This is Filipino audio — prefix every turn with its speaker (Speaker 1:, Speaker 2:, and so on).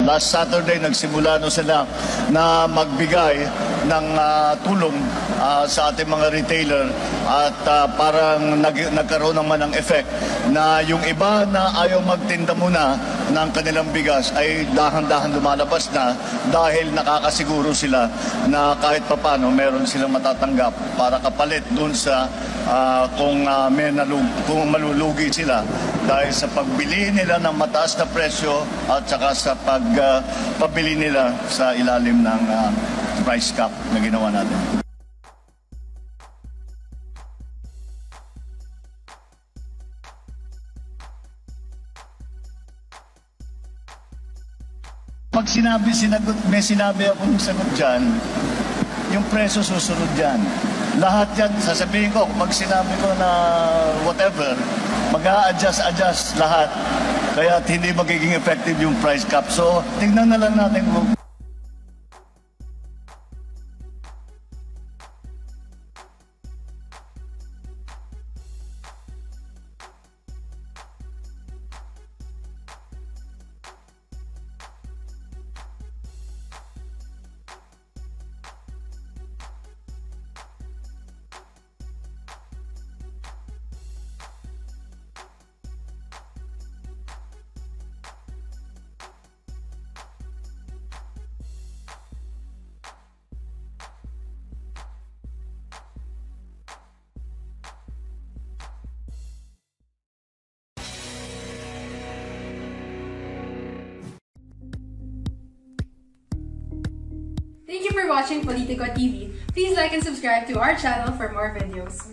Speaker 1: Last Saturday, nagsimula sila na magbigay ng tulong sa ating mga retailer at parang nagkaroon naman ng effect na yung iba na ayaw magtinda muna ng kanilang bigas ay dahan-dahan lumalabas na dahil nakakasiguro sila na kahit papano meron silang matatanggap para kapalit dun sa kung malulugi sila dahil sa pagbili nila ng mataas na presyo at saka sa pagpabili nila sa ilalim ng price cap na ginawa natin. Pag may sinabi akong sagot dyan, yung presyo susunod dyan. Lahat yan, sasabihin ko, pag sinabi ko na whatever, mag-a-adjust lahat. Kaya hindi magiging effective yung price cap. So, tingnan na lang natin kung
Speaker 2: Thank you for watching Politico TV. Please like and subscribe to our channel for more videos.